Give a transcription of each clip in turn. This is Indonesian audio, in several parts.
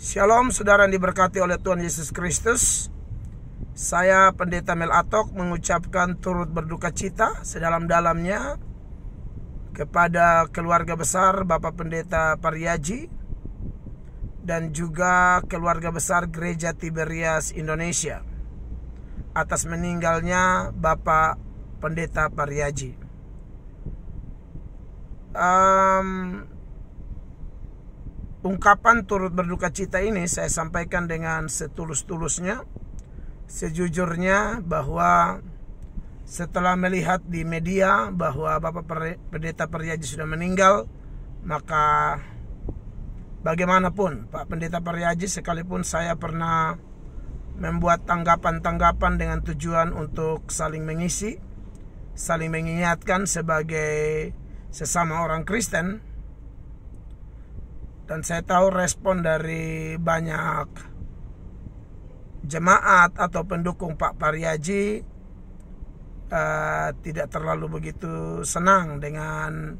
Shalom saudara yang diberkati oleh Tuhan Yesus Kristus. Saya Pendeta Mel Atok mengucapkan turut berduka cita sedalam-dalamnya kepada keluarga besar Bapak Pendeta Pariaji dan juga keluarga besar Gereja Tiberias Indonesia atas meninggalnya Bapak Pendeta Pariaji. Ungkapan turut berduka cita ini saya sampaikan dengan setulus-tulusnya, sejujurnya, bahwa setelah melihat di media bahwa Bapak Pendeta Pariaji sudah meninggal, maka bagaimanapun Pak Pendeta Pariaji, sekalipun saya pernah membuat tanggapan-tanggapan dengan tujuan untuk saling mengisi, saling mengingatkan sebagai sesama orang Kristen. Dan saya tahu respon dari banyak jemaat atau pendukung Pak Pariaji tidak terlalu begitu senang dengan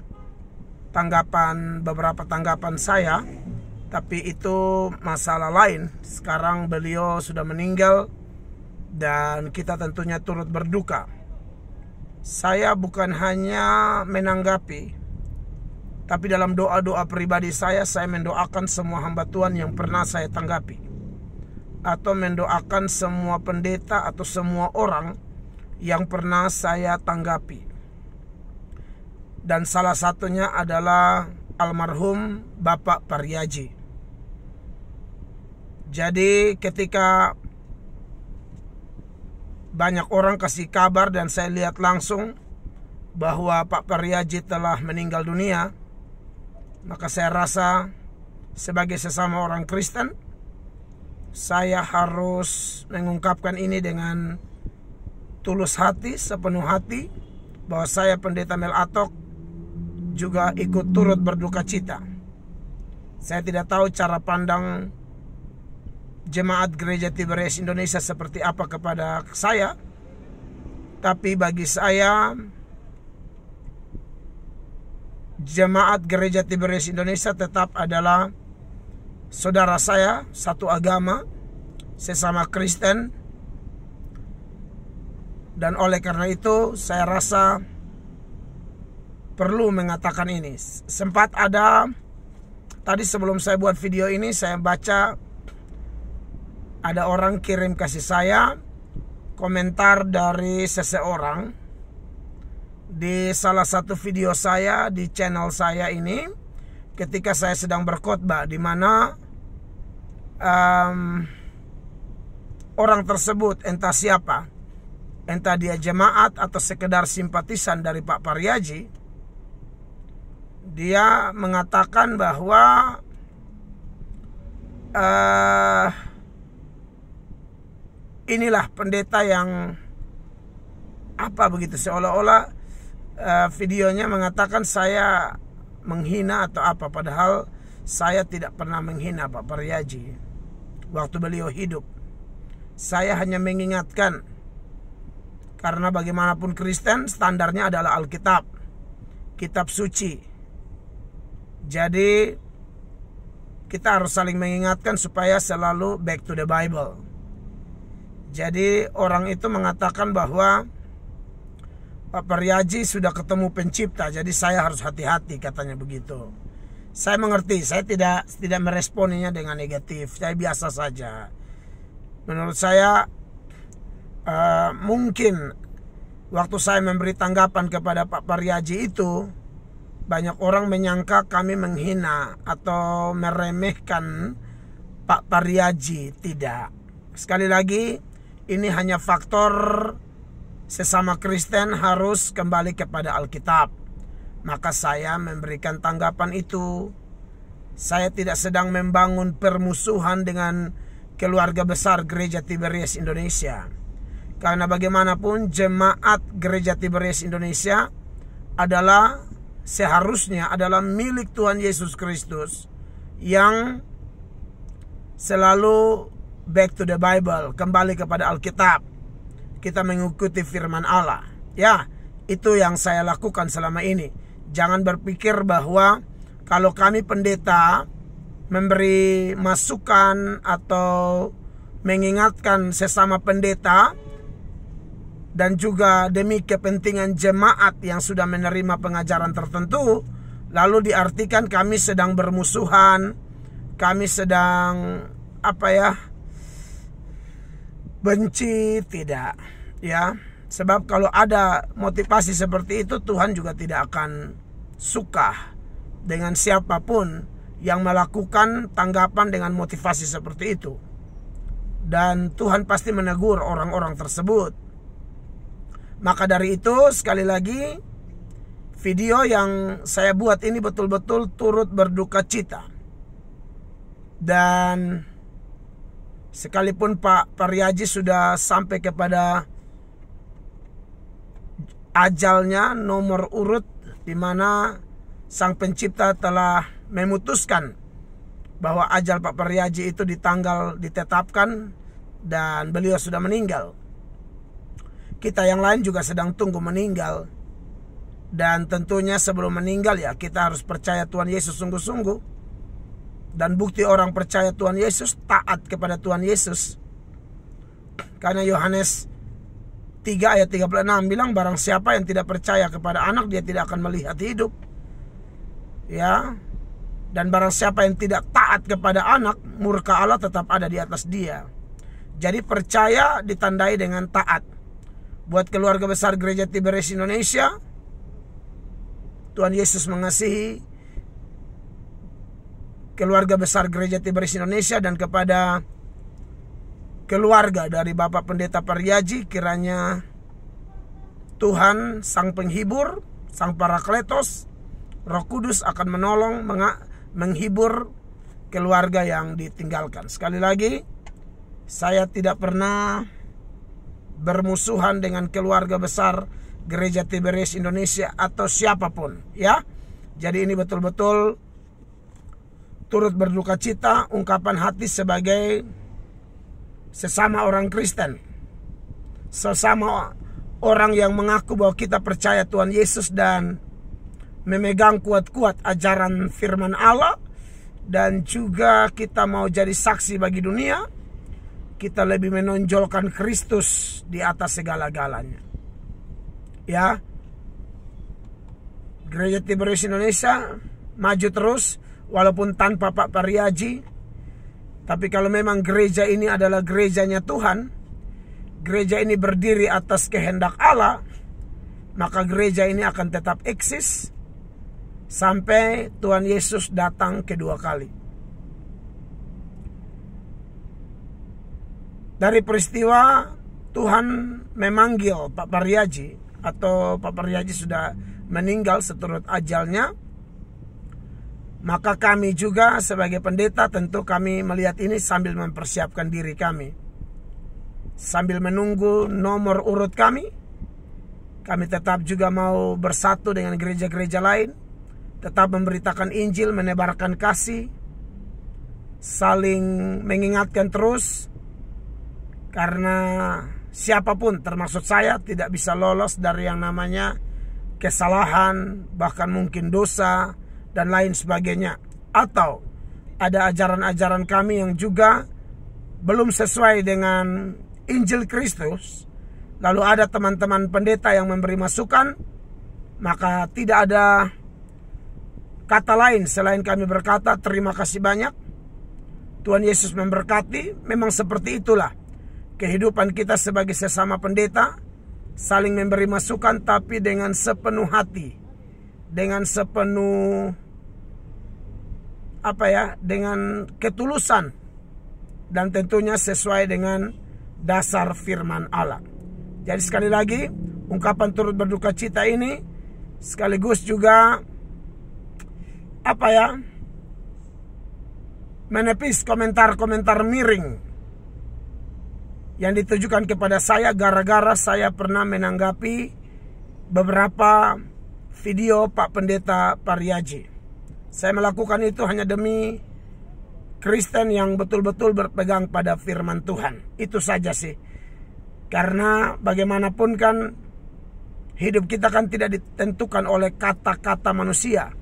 beberapa tanggapan saya. Tapi itu masalah lain. Sekarang beliau sudah meninggal dan kita tentunya turut berduka. Saya bukan hanya menanggapi, tapi dalam doa-doa pribadi saya mendoakan semua hamba Tuhan yang pernah saya tanggapi, atau mendoakan semua pendeta atau semua orang yang pernah saya tanggapi. Dan salah satunya adalah almarhum Bapak Pariaji. Jadi ketika banyak orang kasih kabar dan saya lihat langsung bahwa Pak Pariaji telah meninggal dunia, maka saya rasa sebagai sesama orang Kristen, saya harus mengungkapkan ini dengan tulus hati, sepenuh hati, bahwa saya Pendeta Mel Atok juga ikut turut berduka cita. Saya tidak tahu cara pandang jemaat Gereja Tiberias Indonesia seperti apa kepada saya, tapi bagi saya, jemaat Gereja Tiberias Indonesia tetap adalah saudara saya, satu agama, sesama Kristen. Dan oleh karena itu saya rasa perlu mengatakan ini. Sempat ada, tadi sebelum saya buat video ini, saya baca ada orang kirim kasih saya komentar dari seseorang di salah satu video saya di channel saya ini, ketika saya sedang berkhotbah, di mana orang tersebut, entah siapa, entah dia jemaat atau sekedar simpatisan dari Pak Pariaji, dia mengatakan bahwa inilah pendeta yang apa begitu, seolah-olah videonya mengatakan saya menghina atau apa, padahal saya tidak pernah menghina Pak Pariaji waktu beliau hidup. Saya hanya mengingatkan, karena bagaimanapun Kristen standarnya adalah Alkitab, kitab suci. Jadi kita harus saling mengingatkan supaya selalu back to the Bible. Jadi orang itu mengatakan bahwa Pak Pariaji sudah ketemu pencipta, jadi saya harus hati-hati, katanya begitu. Saya mengerti, saya tidak meresponinya dengan negatif, saya biasa saja. Menurut saya mungkin waktu saya memberi tanggapan kepada Pak Pariaji itu, banyak orang menyangka kami menghina atau meremehkan Pak Pariaji. Tidak. Sekali lagi, ini hanya faktor sesama Kristen harus kembali kepada Alkitab. Maka saya memberikan tanggapan itu. Saya tidak sedang membangun permusuhan dengan keluarga besar Gereja Tiberias Indonesia. Karena bagaimanapun jemaat Gereja Tiberias Indonesia seharusnya adalah milik Tuhan Yesus Kristus yang selalu back to the Bible, kembali kepada Alkitab. Kita mengikuti firman Allah. Ya, itu yang saya lakukan selama ini. Jangan berpikir bahwa kalau kami pendeta memberi masukan atau mengingatkan sesama pendeta, dan juga demi kepentingan jemaat yang sudah menerima pengajaran tertentu, lalu diartikan kami sedang bermusuhan, kami sedang benci. Tidak, ya. Sebab kalau ada motivasi seperti itu, Tuhan juga tidak akan suka dengan siapapun yang melakukan tanggapan dengan motivasi seperti itu. Dan Tuhan pasti menegur orang-orang tersebut. Maka dari itu, sekali lagi, video yang saya buat ini betul-betul turut berduka cita. Dan sekalipun Pak Pariaji sudah sampai kepada ajalnya, nomor urut di mana Sang Pencipta telah memutuskan bahwa ajal Pak Pariaji itu di tanggal ditetapkan dan beliau sudah meninggal. Kita yang lain juga sedang tunggu meninggal. Dan tentunya sebelum meninggal ya kita harus percaya Tuhan Yesus sungguh-sungguh. Dan bukti orang percaya Tuhan Yesus, taat kepada Tuhan Yesus. Karena Yohanes 3 ayat 36 bilang, barang siapa yang tidak percaya kepada anak, dia tidak akan melihat hidup. Ya. Dan barang siapa yang tidak taat kepada anak, murka Allah tetap ada di atas dia. Jadi percaya ditandai dengan taat. Buat keluarga besar Gereja Tiberias Indonesia, Tuhan Yesus mengasihi keluarga besar Gereja Tiberias Indonesia, dan kepada keluarga dari Bapak Pendeta Pariaji, kiranya Tuhan Sang Penghibur, Sang Parakletos, Roh Kudus akan menolong, menghibur keluarga yang ditinggalkan. Sekali lagi, saya tidak pernah bermusuhan dengan keluarga besar Gereja Tiberias Indonesia atau siapapun, ya. Jadi ini betul-betul turut berduka cita, ungkapan hati sebagai sesama orang Kristen, sesama orang yang mengaku bahwa kita percaya Tuhan Yesus dan memegang kuat-kuat ajaran firman Allah, dan juga kita mau jadi saksi bagi dunia. Kita lebih menonjolkan Kristus di atas segala-galanya, ya. Gereja Tiberias Indonesia maju terus walaupun tanpa Pak Pariaji. Tapi kalau memang gereja ini adalah gerejanya Tuhan, gereja ini berdiri atas kehendak Allah, maka gereja ini akan tetap eksis sampai Tuhan Yesus datang kedua kali. Dari peristiwa Tuhan memanggil Pak Pariaji, atau Pak Pariaji sudah meninggal seturut ajalnya, maka kami juga sebagai pendeta tentu kami melihat ini sambil mempersiapkan diri kami. Sambil menunggu nomor urut kami tetap juga mau bersatu dengan gereja-gereja lain, tetap memberitakan Injil, menebarkan kasih, saling mengingatkan terus. Karena siapapun termasuk saya tidak bisa lolos dari yang namanya kesalahan, bahkan mungkin dosa dan lain sebagainya. Atau ada ajaran-ajaran kami yang juga belum sesuai dengan Injil Kristus, lalu ada teman-teman pendeta yang memberi masukan, maka tidak ada kata lain selain kami berkata terima kasih banyak, Tuhan Yesus memberkati. Memang seperti itulah kehidupan kita sebagai sesama pendeta, saling memberi masukan tapi dengan sepenuh hati, dengan sepenuh dengan ketulusan, dan tentunya sesuai dengan dasar firman Allah. Jadi sekali lagi, ungkapan turut berduka cita ini sekaligus juga menepis komentar-komentar miring yang ditujukan kepada saya gara-gara saya pernah menanggapi beberapa video Pak Pendeta Pariaji. Saya melakukan itu hanya demi Kristen yang betul-betul berpegang pada firman Tuhan. Itu saja sih. Karena bagaimanapun kan hidup kita kan tidak ditentukan oleh kata-kata manusia.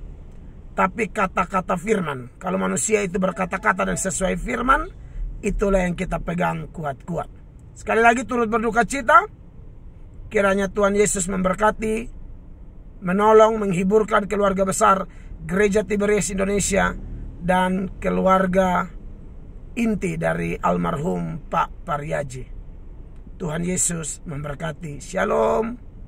tetapi kata-kata firman. Kalau manusia itu berkata-kata dan sesuai firman, itulah yang kita pegang kuat-kuat. Sekali lagi turut berduka cita. Kiranya Tuhan Yesus memberkati, menolong, menghiburkan keluarga besar Gereja Tiberias Indonesia dan keluarga inti dari almarhum Pak Pariaji. Tuhan Yesus memberkati. Shalom.